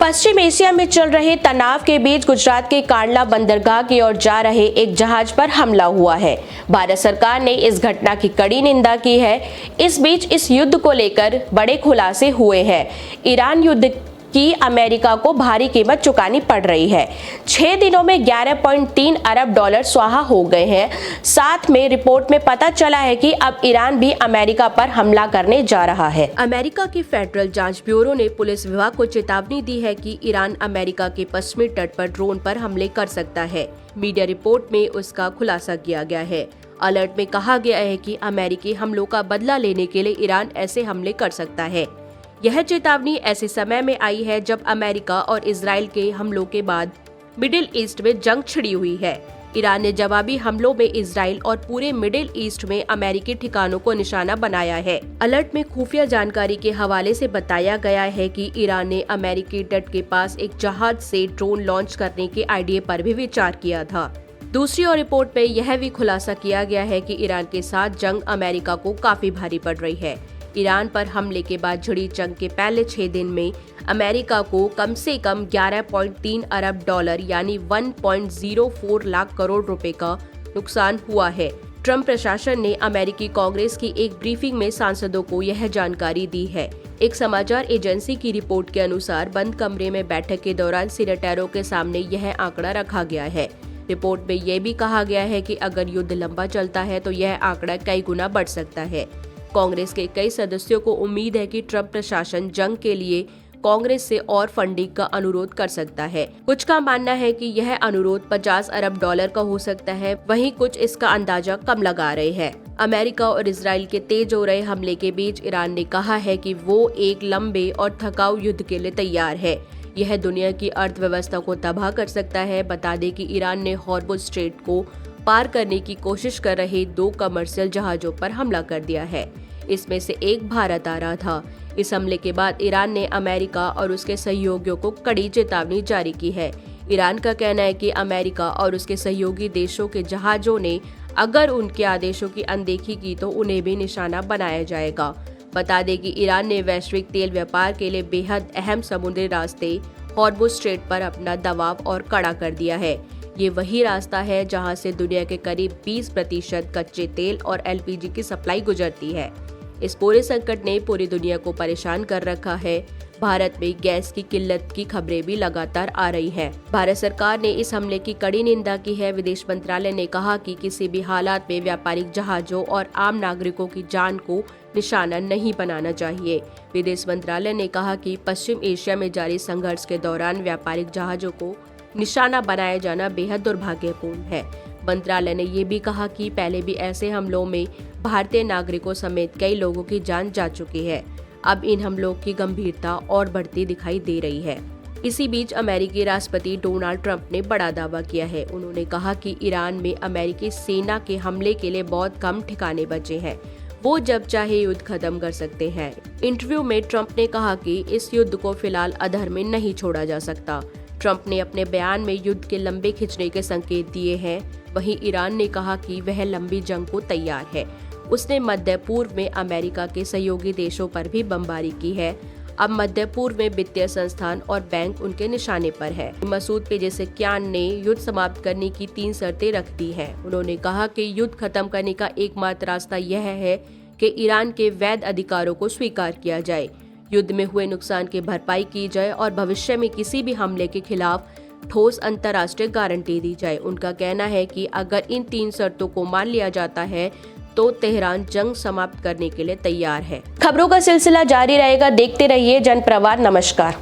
पश्चिम Asia में चल रहे तनाव के बीच गुजरात के कांडला बंदरगाह की ओर जा रहे एक जहाज पर हमला हुआ है। भारत सरकार ने इस घटना की कड़ी निंदा की है। इस बीच इस युद्ध को लेकर बड़े खुलासे हुए हैं। ईरान युद्ध की अमेरिका को भारी कीमत चुकानी पड़ रही है। 6 दिनों में 11.3 अरब डॉलर स्वाहा हो गए हैं। साथ में रिपोर्ट में पता चला है कि अब ईरान भी अमेरिका पर हमला करने जा रहा है। अमेरिका की फेडरल जांच ब्यूरो ने पुलिस विभाग को चेतावनी दी है कि ईरान अमेरिका के पश्चिमी तट पर ड्रोन पर हमले कर सकता है। मीडिया रिपोर्ट में उसका खुलासा किया गया है। अलर्ट में कहा गया है कि अमेरिकी हमलों का बदला लेने के लिए ईरान ऐसे हमले कर सकता है। यह चेतावनी ऐसे समय में आई है जब अमेरिका और इजराइल के हमलों के बाद मिडिल ईस्ट में जंग छिड़ी हुई है। ईरान ने जवाबी हमलों में इजराइल और पूरे मिडिल ईस्ट में अमेरिकी ठिकानों को निशाना बनाया है। अलर्ट में खुफिया जानकारी के हवाले से बताया गया है कि ईरान ने अमेरिकी तट के पास एक जहाज से ड्रोन लॉन्च करने के आइडिया पर भी विचार किया था। दूसरी ओर रिपोर्ट में यह भी खुलासा किया गया है कि ईरान के साथ जंग अमेरिका को काफी भारी पड़ रही है। ईरान पर हमले के बाद छिड़ी जंग के पहले 6 दिन में अमेरिका को कम से कम 11.3 अरब डॉलर यानी 1.04 लाख करोड़ रुपए का नुकसान हुआ है। ट्रंप प्रशासन ने अमेरिकी कांग्रेस की एक ब्रीफिंग में सांसदों को यह जानकारी दी है। एक समाचार एजेंसी की रिपोर्ट के अनुसार बंद कमरे में बैठक के दौरान सीनेटरों के सामने यह आंकड़ा रखा गया है। रिपोर्ट में यह भी कहा गया है कि अगर युद्ध लंबा चलता है तो यह आंकड़ा कई गुना बढ़ सकता है। कांग्रेस के कई सदस्यों को उम्मीद है कि ट्रंप प्रशासन जंग के लिए कांग्रेस से और फंडिंग का अनुरोध कर सकता है। कुछ का मानना है कि यह अनुरोध 50 अरब डॉलर का हो सकता है, वहीं कुछ इसका अंदाजा कम लगा रहे हैं। अमेरिका और इजराइल के तेज हो रहे हमले के बीच ईरान ने कहा है कि वो एक लंबे और थकाऊ युद्ध के लिए तैयार है। यह दुनिया की अर्थव्यवस्था को तबाह कर सकता है। बता दें कि ईरान ने हॉर्मुज़ स्ट्रेट को पार करने की कोशिश कर रहे 2 कमर्शियल जहाजों पर हमला कर दिया है। इसमें से एक भारत आ रहा था। इस हमले के बाद ईरान ने अमेरिका और उसके सहयोगियों को कड़ी चेतावनी जारी की है। ईरान का कहना है कि अमेरिका और उसके सहयोगी देशों के जहाजों ने अगर उनके आदेशों की अनदेखी की तो उन्हें भी निशाना बनाया जाएगा। बता दें कि ईरान ने वैश्विक तेल व्यापार के लिए बेहद अहम समुद्री रास्ते हॉर्मुज़ स्ट्रेट पर अपना दबाव और कड़ा कर दिया है। ये वही रास्ता है जहां से दुनिया के करीब 20% कच्चे तेल और एलपीजी की सप्लाई गुजरती है। इस पूरे संकट ने पूरी दुनिया को परेशान कर रखा है। भारत में गैस की किल्लत की खबरें भी लगातार आ रही हैं। भारत सरकार ने इस हमले की कड़ी निंदा की है। विदेश मंत्रालय ने कहा कि किसी भी हालात में व्यापारिक जहाजों और आम नागरिकों की जान को निशाना नहीं बनाना चाहिए। विदेश मंत्रालय ने कहा कि पश्चिम एशिया में जारी संघर्ष के दौरान व्यापारिक जहाजों को निशाना बनाया जाना बेहद दुर्भाग्यपूर्ण है। मंत्रालय ने ये भी कहा कि पहले भी ऐसे हमलों में भारतीय नागरिकों समेत कई लोगों की जान जा चुकी है। अब इन हमलों की गंभीरता और बढ़ती दिखाई दे रही है। इसी बीच अमेरिकी राष्ट्रपति डोनाल्ड ट्रंप ने बड़ा दावा किया है। उन्होंने कहा कि ईरान में अमेरिकी सेना के हमले के लिए बहुत कम ठिकाने बचे हैं। वो जब चाहे युद्ध खत्म कर सकते हैं। इंटरव्यू में ट्रंप ने कहा कि इस युद्ध को फिलहाल अधर में नहीं छोड़ा जा सकता। ट्रंप ने अपने बयान में युद्ध के लंबे खिंचने के संकेत दिए हैं। वहीं ईरान ने कहा कि वह लंबी जंग को तैयार है। उसने मध्य पूर्व में अमेरिका के सहयोगी देशों पर भी बमबारी की है। अब मध्य पूर्व में वित्तीय संस्थान और बैंक उनके निशाने पर है। मसूद पेजेशकियान ने युद्ध समाप्त करने की 3 शर्तें रख दी हैं। उन्होंने कहा कि युद्ध खत्म करने का एकमात्र रास्ता यह है कि ईरान के वैध अधिकारों को स्वीकार किया जाए, युद्ध में हुए नुकसान की भरपाई की जाए और भविष्य में किसी भी हमले के खिलाफ ठोस अंतर्राष्ट्रीय गारंटी दी जाए। उनका कहना है कि अगर इन 3 शर्तों को मान लिया जाता है तो तेहरान जंग समाप्त करने के लिए तैयार है। खबरों का सिलसिला जारी रहेगा। देखते रहिए जनप्रवाद। नमस्कार।